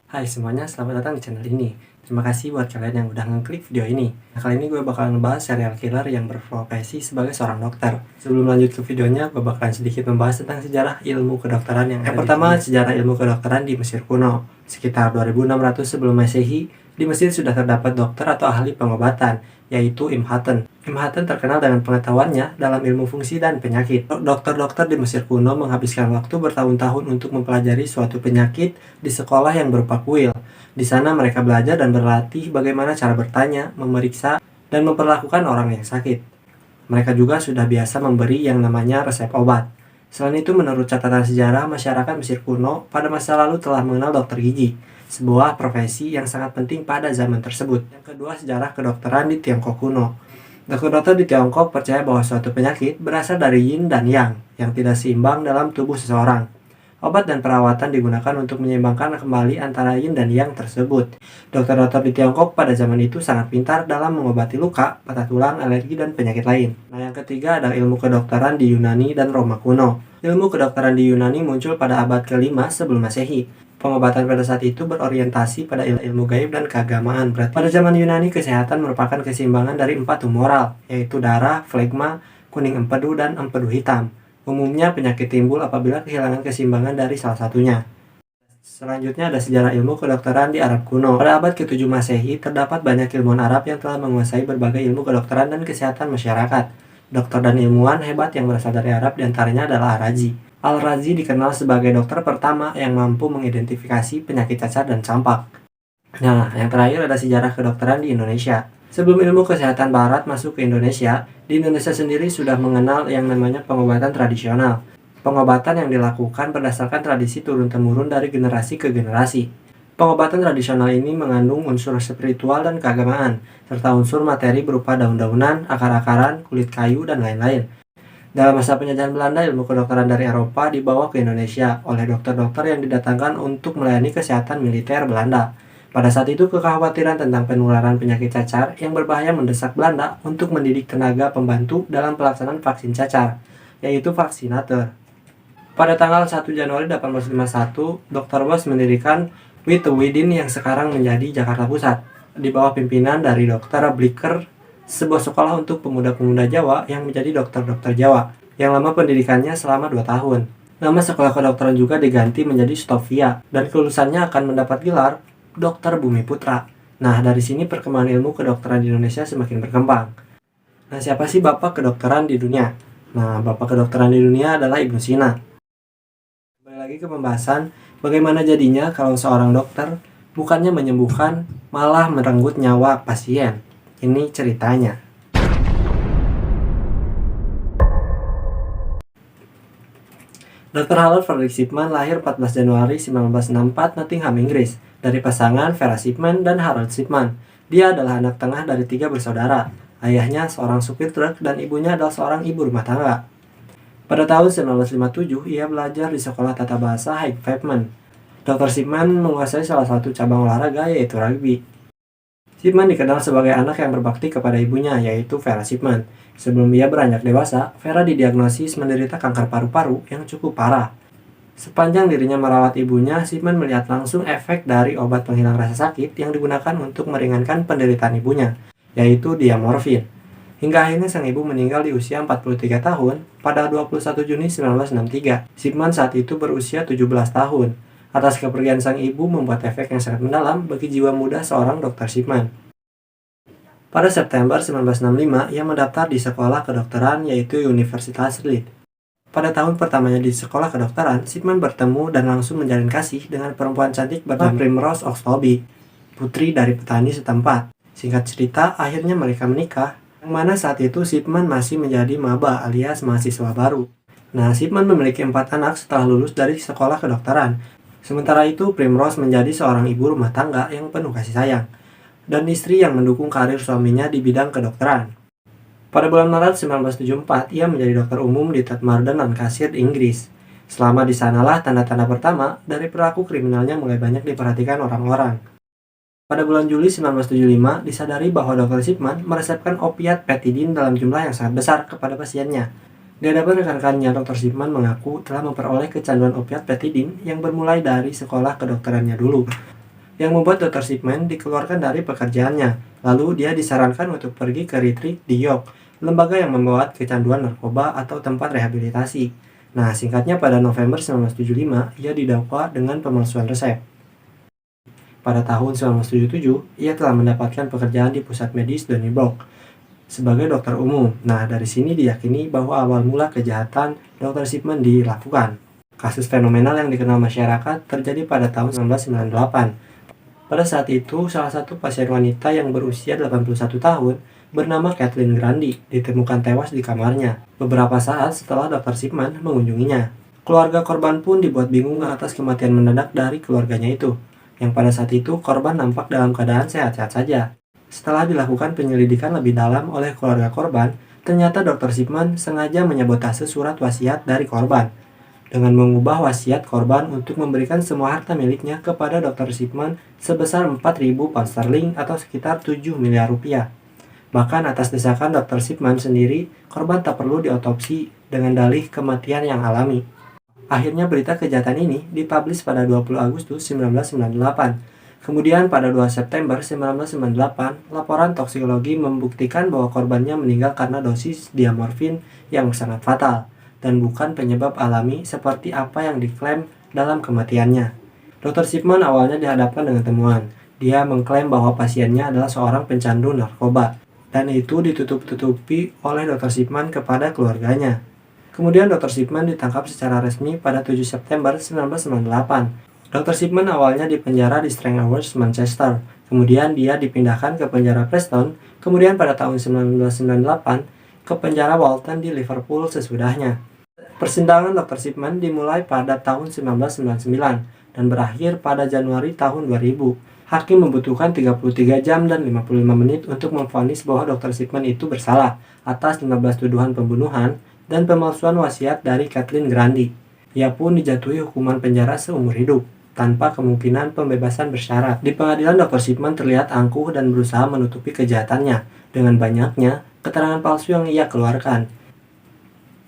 Hai semuanya, selamat datang di channel ini. Terima kasih buat kalian yang udah ngeklik video ini. Nah, kali ini gue bakalan ngebahas serial killer yang berprofesi sebagai seorang dokter. Sebelum lanjut ke videonya, gue bakalan sedikit membahas tentang sejarah ilmu kedokteran yang pertama, sejarah ilmu kedokteran di Mesir kuno. Sekitar 2600 sebelum Masehi, di Mesir sudah terdapat dokter atau ahli pengobatan, yaitu Imhotep. Imhotep terkenal dengan pengetahuannya dalam ilmu fungsi dan penyakit. Dokter-dokter di Mesir kuno menghabiskan waktu bertahun-tahun untuk mempelajari suatu penyakit di sekolah yang berupa kuil. Di sana mereka belajar dan berlatih bagaimana cara bertanya, memeriksa, dan memperlakukan orang yang sakit. Mereka juga sudah biasa memberi yang namanya resep obat. Selain itu, menurut catatan sejarah, masyarakat Mesir kuno pada masa lalu telah mengenal dokter gigi, sebuah profesi yang sangat penting pada zaman tersebut. Yang kedua, sejarah kedokteran di Tiongkok kuno. Dokter-dokter di Tiongkok percaya bahwa suatu penyakit berasal dari yin dan yang tidak seimbang dalam tubuh seseorang. Obat dan perawatan digunakan untuk menyeimbangkan kembali antara yin dan yang tersebut. Dokter-dokter di Tiongkok pada zaman itu sangat pintar dalam mengobati luka, patah tulang, alergi, dan penyakit lain. Nah, yang ketiga ada ilmu kedokteran di Yunani dan Roma kuno. Ilmu kedokteran di Yunani muncul pada abad ke-5 sebelum Masehi. Pengobatan pada saat itu berorientasi pada ilmu gaib dan keagamaan. Berarti pada zaman Yunani, kesehatan merupakan keseimbangan dari 4 tumoral, yaitu darah, flegma, kuning empedu, dan empedu hitam. Umumnya penyakit timbul apabila kehilangan keseimbangan dari salah satunya. Selanjutnya ada sejarah ilmu kedokteran di Arab kuno. Pada abad ke-7 Masehi, terdapat banyak ilmuwan Arab yang telah menguasai berbagai ilmu kedokteran dan kesehatan masyarakat. Dokter dan ilmuwan hebat yang berasal dari Arab diantaranya adalah Al-Razi. Al-Razi dikenal sebagai dokter pertama yang mampu mengidentifikasi penyakit cacar dan campak. Nah, yang terakhir ada sejarah kedokteran di Indonesia. Sebelum ilmu kesehatan barat masuk ke Indonesia, di Indonesia sendiri sudah mengenal yang namanya pengobatan tradisional. Pengobatan yang dilakukan berdasarkan tradisi turun-temurun dari generasi ke generasi. Pengobatan tradisional ini mengandung unsur spiritual dan keagamaan, serta unsur materi berupa daun-daunan, akar-akaran, kulit kayu, dan lain-lain. Dalam masa penjajahan Belanda, ilmu kedokteran dari Eropa dibawa ke Indonesia oleh dokter-dokter yang didatangkan untuk melayani kesehatan militer Belanda. Pada saat itu, kekhawatiran tentang penularan penyakit cacar yang berbahaya mendesak Belanda untuk mendidik tenaga pembantu dalam pelaksanaan vaksin cacar, yaitu vaksinator. Pada tanggal 1 Januari 1851, Dr. Bos mendirikan Witewidin yang sekarang menjadi Jakarta Pusat, di bawah pimpinan dari Dr. Blicher, sebuah sekolah untuk pemuda-pemuda Jawa yang menjadi dokter-dokter Jawa, yang lama pendidikannya selama 2 tahun. Nama sekolah kedokteran juga diganti menjadi Stovia, dan kelulusannya akan mendapat gelar Dokter Bumi Putra. Nah, dari sini perkembangan ilmu kedokteran di Indonesia semakin berkembang. Nah, siapa sih bapak kedokteran di dunia? Nah, bapak kedokteran di dunia adalah Ibnu Sina. Kembali lagi ke pembahasan, bagaimana jadinya kalau seorang dokter bukannya menyembuhkan, malah merenggut nyawa pasien. Ini ceritanya. Dr. Harold Frederick Shipman lahir 14 Januari 1964 Nottingham, Inggris, dari pasangan Vera Shipman dan Harold Shipman. Dia adalah anak tengah dari 3 bersaudara. Ayahnya seorang supir truk dan ibunya adalah seorang ibu rumah tangga. Pada tahun 1957, ia belajar di sekolah tata bahasa High Wycombe. Dr. Shipman menguasai salah satu cabang olahraga yaitu rugby. Shipman dikenal sebagai anak yang berbakti kepada ibunya, yaitu Vera Shipman. Sebelum ia beranjak dewasa, Vera didiagnosis menderita kanker paru-paru yang cukup parah. Sepanjang dirinya merawat ibunya, Shipman melihat langsung efek dari obat penghilang rasa sakit yang digunakan untuk meringankan penderitaan ibunya, yaitu diamorfin. Hingga akhirnya sang ibu meninggal di usia 43 tahun pada 21 Juni 1963. Shipman saat itu berusia 17 tahun. Atas kepergian sang ibu membuat efek yang sangat mendalam bagi jiwa muda seorang Dr. Shipman. Pada September 1965, ia mendaftar di sekolah kedokteran yaitu Universitas Leeds. Pada tahun pertamanya di sekolah kedokteran, Shipman bertemu dan langsung menjalin kasih dengan perempuan cantik bernama Primrose Oxtoby, putri dari petani setempat. Singkat cerita, akhirnya mereka menikah, yang mana saat itu Shipman masih menjadi maba alias mahasiswa baru. Nah, Shipman memiliki 4 anak setelah lulus dari sekolah kedokteran. Sementara itu, Primrose menjadi seorang ibu rumah tangga yang penuh kasih sayang, dan istri yang mendukung karir suaminya di bidang kedokteran. Pada bulan Maret 1974, ia menjadi dokter umum di Todmorden, Lancashire, Inggris. Selama di sanalah tanda-tanda pertama dari perilaku kriminalnya mulai banyak diperhatikan orang-orang. Pada bulan Juli 1975, disadari bahwa Dr. Shipman meresepkan opiat petidin dalam jumlah yang sangat besar kepada pasiennya. Di hadapan rekan-rekannya, Dr. Shipman mengaku telah memperoleh kecanduan opiat petidin yang bermulai dari sekolah kedokterannya dulu. yang membuat Dr. Shipman dikeluarkan dari pekerjaannya. Lalu dia disarankan untuk pergi ke retreat di York, lembaga yang membuat kecanduan narkoba atau tempat rehabilitasi. Nah, singkatnya pada November 1975, ia didakwa dengan pemalsuan resep. Pada tahun 1977, ia telah mendapatkan pekerjaan di pusat medis Donnybrook sebagai dokter umum. Nah, dari sini diyakini bahwa awal mula kejahatan Dr. Shipman dilakukan. Kasus fenomenal yang dikenal masyarakat terjadi pada tahun 1998. Pada saat itu, salah satu pasien wanita yang berusia 81 tahun bernama Kathleen Grandi ditemukan tewas di kamarnya beberapa saat setelah Dr. Shipman mengunjunginya. Keluarga korban pun dibuat bingung atas kematian mendadak dari keluarganya itu, yang pada saat itu korban nampak dalam keadaan sehat-sehat saja. Setelah dilakukan penyelidikan lebih dalam oleh keluarga korban, ternyata Dr. Shipman sengaja menyabotase surat wasiat dari korban dengan mengubah wasiat korban untuk memberikan semua harta miliknya kepada Dr. Shipman sebesar 4.000 pound sterling atau sekitar 7 miliar rupiah. Bahkan atas desakan Dr. Shipman sendiri, korban tak perlu diotopsi dengan dalih kematian yang alami. Akhirnya berita kejahatan ini dipublish pada 20 Agustus 1998. Kemudian pada 2 September 1998, laporan toksikologi membuktikan bahwa korbannya meninggal karena dosis diamorfin yang sangat fatal dan bukan penyebab alami seperti apa yang diklaim dalam kematiannya. Dr. Shipman awalnya dihadapkan dengan temuan. Dia mengklaim bahwa pasiennya adalah seorang pencandu narkoba, dan itu ditutup-tutupi oleh Dr. Shipman kepada keluarganya. Kemudian Dr. Shipman ditangkap secara resmi pada 7 September 1998. Dr. Shipman awalnya dipenjara di Strangways, Manchester. Kemudian dia dipindahkan ke penjara Preston, kemudian pada tahun 1998 ke penjara Walton di Liverpool sesudahnya. Persidangan Dr. Shipman dimulai pada tahun 1999 dan berakhir pada Januari tahun 2000. Hakim membutuhkan 33 jam dan 55 menit untuk memvonis bahwa Dr. Shipman itu bersalah atas 15 tuduhan pembunuhan dan pemalsuan wasiat dari Kathleen Grandi. Ia pun dijatuhi hukuman penjara seumur hidup tanpa kemungkinan pembebasan bersyarat. Di pengadilan, Dr. Shipman terlihat angkuh dan berusaha menutupi kejahatannya dengan banyaknya keterangan palsu yang ia keluarkan.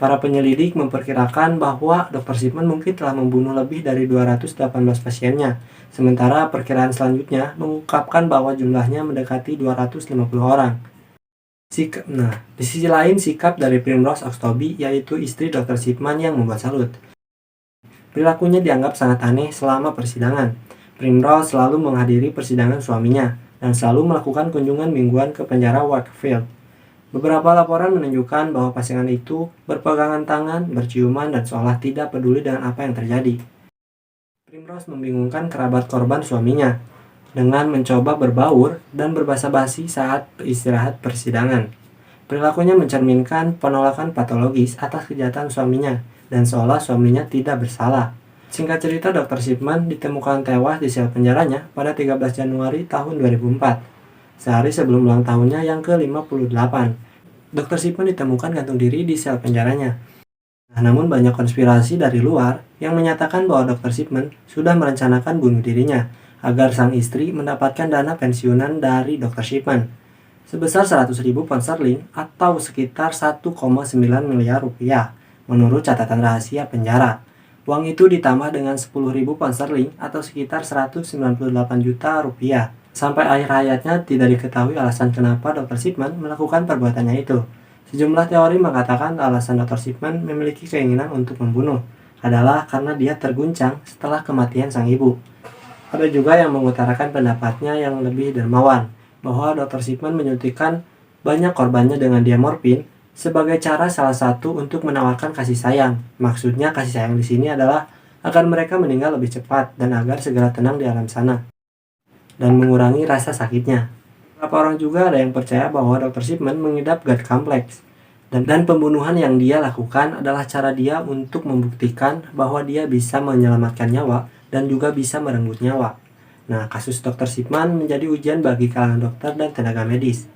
Para penyelidik memperkirakan bahwa Dr. Shipman mungkin telah membunuh lebih dari 218 pasiennya, sementara perkiraan selanjutnya mengungkapkan bahwa jumlahnya mendekati 250 orang. Di sisi lain, sikap dari Primrose Oxtoby, yaitu istri Dr. Shipman, yang membuat salut. Perilakunya dianggap sangat aneh selama persidangan. Primrose selalu menghadiri persidangan suaminya dan selalu melakukan kunjungan mingguan ke penjara Wakefield. Beberapa laporan menunjukkan bahwa pasangan itu berpegangan tangan, berciuman, dan seolah tidak peduli dengan apa yang terjadi. Primrose membingungkan kerabat korban suaminya dengan mencoba berbaur dan berbahasa basi saat istirahat persidangan. Perilakunya mencerminkan penolakan patologis atas kejahatan suaminya dan seolah suaminya tidak bersalah. Singkat cerita, Dr. Shipman ditemukan tewas di sel penjaranya pada 13 Januari tahun 2004. Sehari sebelum ulang tahunnya yang ke-58, Dr. Shipman ditemukan gantung diri di sel penjaranya. Namun banyak konspirasi dari luar yang menyatakan bahwa Dr. Shipman sudah merencanakan bunuh dirinya agar sang istri mendapatkan dana pensiunan dari Dr. Shipman sebesar 100.000 pound sterling atau sekitar 1,9 miliar rupiah menurut catatan rahasia penjara. Uang itu ditambah dengan 10.000 pound sterling atau sekitar 198 juta rupiah. Sampai akhir hayatnya tidak diketahui alasan kenapa Dr. Shipman melakukan perbuatannya itu. Sejumlah teori mengatakan alasan Dr. Shipman memiliki keinginan untuk membunuh adalah karena dia terguncang setelah kematian sang ibu. Ada juga yang mengutarakan pendapatnya yang lebih dermawan, bahwa Dr. Shipman menyuntikkan banyak korbannya dengan diamorfin sebagai cara salah satu untuk menawarkan kasih sayang. Maksudnya kasih sayang di sini adalah agar mereka meninggal lebih cepat dan agar segera tenang di alam sana dan mengurangi rasa sakitnya. Beberapa orang juga ada yang percaya bahwa Dr. Shipman mengidap God complex dan pembunuhan yang dia lakukan adalah cara dia untuk membuktikan bahwa dia bisa menyelamatkan nyawa dan juga bisa merenggut nyawa. Nah, kasus Dr. Shipman menjadi ujian bagi kalangan dokter dan tenaga medis.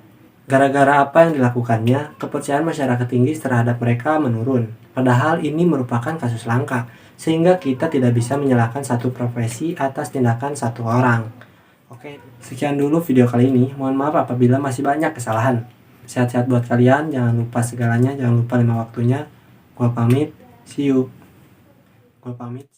Gara-gara apa yang dilakukannya, kepercayaan masyarakat Inggris terhadap mereka menurun. Padahal ini merupakan kasus langka, sehingga kita tidak bisa menyalahkan satu profesi atas tindakan satu orang. Oke, sekian dulu video kali ini. Mohon maaf apabila masih banyak kesalahan. Sehat-sehat buat kalian, jangan lupa segalanya, jangan lupa 5 waktunya. Gua pamit, see you. Gua pamit.